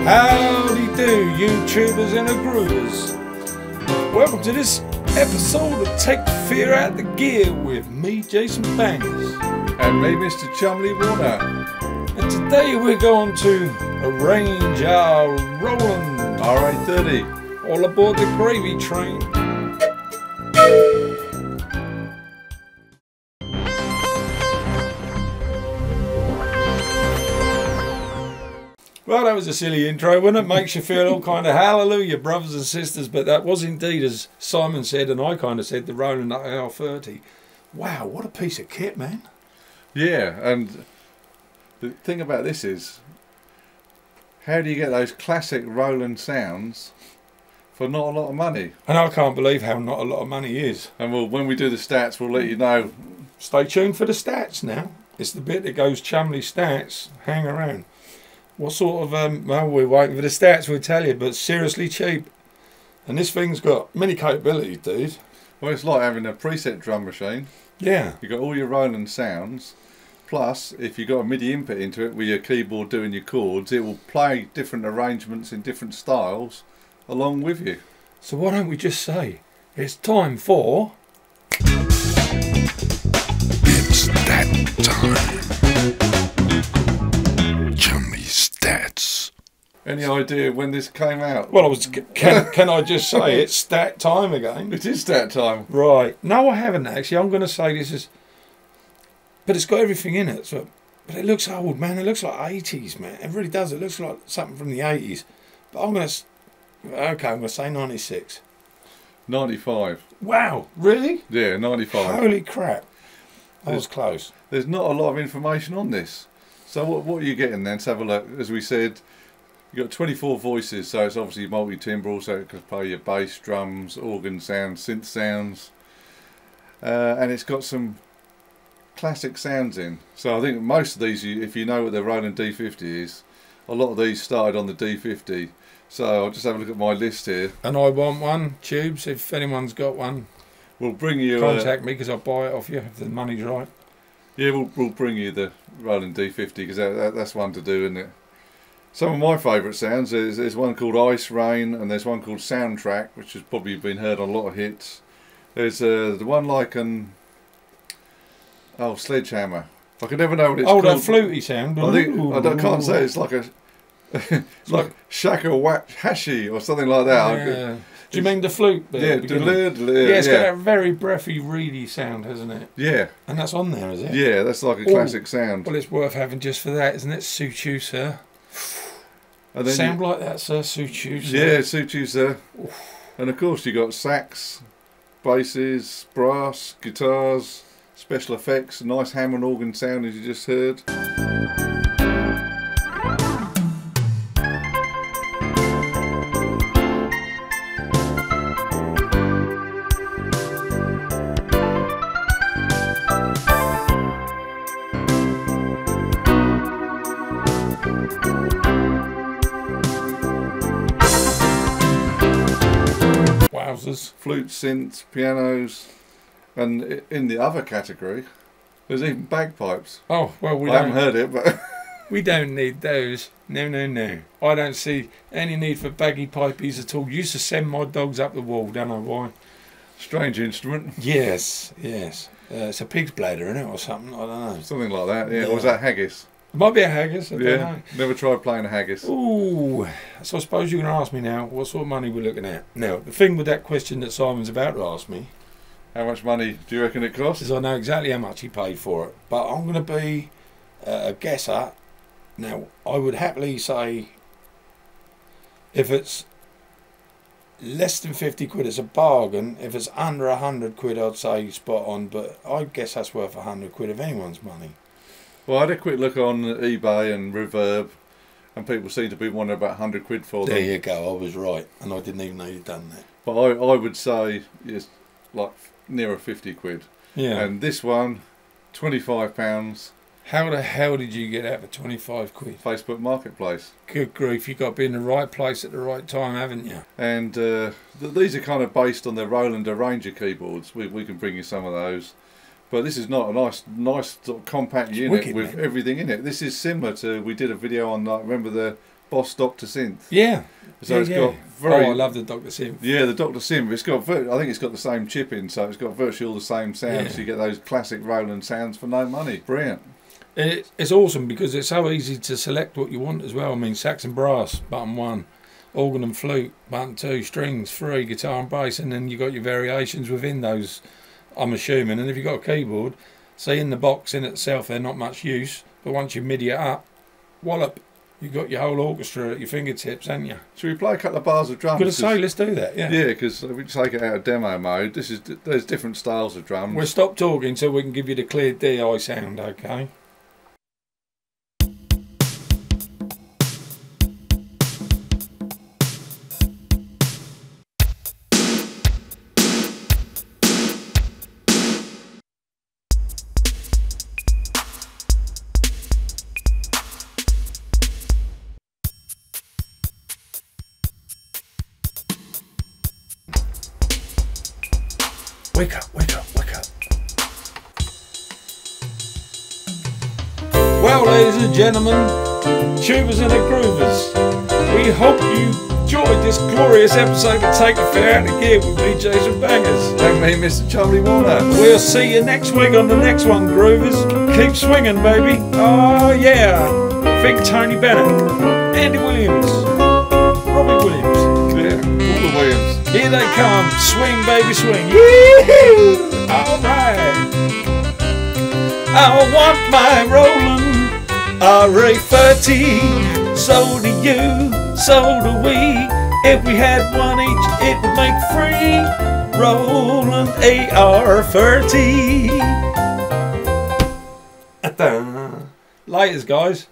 Howdy do, YouTubers and groovers. Welcome to this episode of Take the Fear Out the Gear with me, Jason Bangers. And me, Mr. Chumley Warner. And today we're going to arrange our Roland RA-30. all aboard the gravy train. Well, that was a silly intro, wasn't it? Makes you feel all kind of hallelujah, brothers and sisters. But that was indeed, as Simon said, and I kind of said, the Roland RA-30. Wow, what a piece of kit, man. Yeah, and the thing about this is, how do you get those classic Roland sounds for not a lot of money? And I can't believe how not a lot of money is. And when we do the stats, we'll let you know. Stay tuned for the stats now. It's the bit that goes Chumley stats. Hang around. What sort of, well, we're waiting for the stats, we'll tell you, but seriously cheap. And this thing's got many capabilities, dude. Well, it's like having a preset drum machine. Yeah. You've got all your Roland sounds, plus if you've got a MIDI input into it with your keyboard doing your chords, it will play different arrangements in different styles along with you. So why don't we just say, it's time for... It's that time. Chumley Stats. Any idea when this came out? Well, can I just say it's stat time again? It is stat time. Right. No, I haven't actually. I'm going to say this is... But it's got everything in it. So, but it looks old, man. It looks like 80s, man. It really does. It looks like something from the 80s. But I'm going to... Okay, I'm going to say 96. 95. Wow, really? Yeah, 95. Holy crap. That was close. There's not a lot of information on this. So what are you getting then? Let's have a look. As we said, you've got 24 voices, so it's obviously multi-timbral, so it can play your bass, drums, organ sounds, synth sounds. And it's got some classic sounds in. So I think most of these, if you know what the Roland D50 is, a lot of these started on the D50. So I'll just have a look at my list here. And I want one, Tubes, if anyone's got one. We'll bring you... Contact me, because I'll buy it off you if the money's right. Yeah, we'll bring you the Roland D50, because that's one to do, isn't it? Some of my favourite sounds, there's one called Ice Rain, and there's one called Soundtrack, which has probably been heard on a lot of hits. There's the one like Sledgehammer. I can never know what it's called. Oh, that fluty sound. I can't say. It's like a... it's like Shaka Hashi or something like that. Yeah. Do you mean the flute bit? Yeah, it's got that very breathy, reedy sound, hasn't it? Yeah. And that's on there, is it? Yeah, that's like a classic sound. Well, it's worth having just for that, isn't it? Suit you, sir. And then sound like that, sir. Suit you, sir. Yeah, suit you, sir. And of course you got sax, basses, brass, guitars, special effects, nice Hammond organ sound as you just heard. Flutes, synths, pianos, and in the other category, there's even bagpipes. Oh, well, I haven't heard it, but... We don't need those. No, no, no. I don't see any need for baggy pipies at all. Used to send my dogs up the wall, don't know why. Strange instrument. Yes, yes. It's a pig's bladder, isn't it, or something? I don't know. Something like that, yeah. Or was that haggis? It might be a haggis, I don't know. Never tried playing a haggis. Ooh, so I suppose you're going to ask me now what sort of money we're looking at. Now, the thing with that question that Simon's about to ask me... How much money do you reckon it costs? Is I know exactly how much he paid for it, but I'm going to be a guesser. Now, I would happily say if it's less than 50 quid, it's a bargain. If it's under 100 quid, I'd say spot on, but I guess that's worth 100 quid of anyone's money. Well, I had a quick look on eBay and Reverb, and people seem to be wanting about 100 quid for them. There you go, I was right, and I didn't even know you'd done that. But I would say it's like nearer 50 quid. Yeah. And this one, £25. How the hell did you get that for 25 quid? Facebook Marketplace. Good grief, you've got to be in the right place at the right time, haven't you? And these are kind of based on the Roland Arranger keyboards. We can bring you some of those. But this is not a nice sort of compact unit wicked, with man. Everything in it. This is similar to, we did a video on, like, remember the Boss Dr. Synth. Yeah. So it's got very. Oh, I love the Dr. Synth. Yeah, the Dr. Synth. It's got. I think it's got the same chip in, so it's got virtually all the same sounds. Yeah. So you get those classic Roland sounds for no money. Brilliant. It's awesome because it's so easy to select what you want as well. I mean, sax and brass, button 1. Organ and flute, button 2. Strings, 3. Guitar and bass, and then you got your variations within those, I'm assuming. And if you've got a keyboard, say in the box in itself, they're not much use. But once you MIDI it up, wallop, you got your whole orchestra at your fingertips, haven't you? Should we play a couple of bars of drums? Gonna say, let's do that. Yeah. Yeah, because we take it out of demo mode. There's different styles of drums. We'll stop talking so we can give you the clear DI sound, okay? Wake up, wake up, wake up. Well, ladies and gentlemen, tubers and the groovers, we hope you enjoyed this glorious episode of Take It Fair Out of Gear with me, Jason Bangers. And me, Mr. Chumley Warner. We'll see you next week on the next one, groovers. Keep swinging, baby. Oh, yeah. Big Tony Bennett, Andy Williams, Robbie Williams. Yeah, all the Williams. Here they come, swing baby swing, yee-hoo! Alright. I want my Roland RA30, so do you, so do we. If we had one each, it would make free Roland AR30. Laters, guys.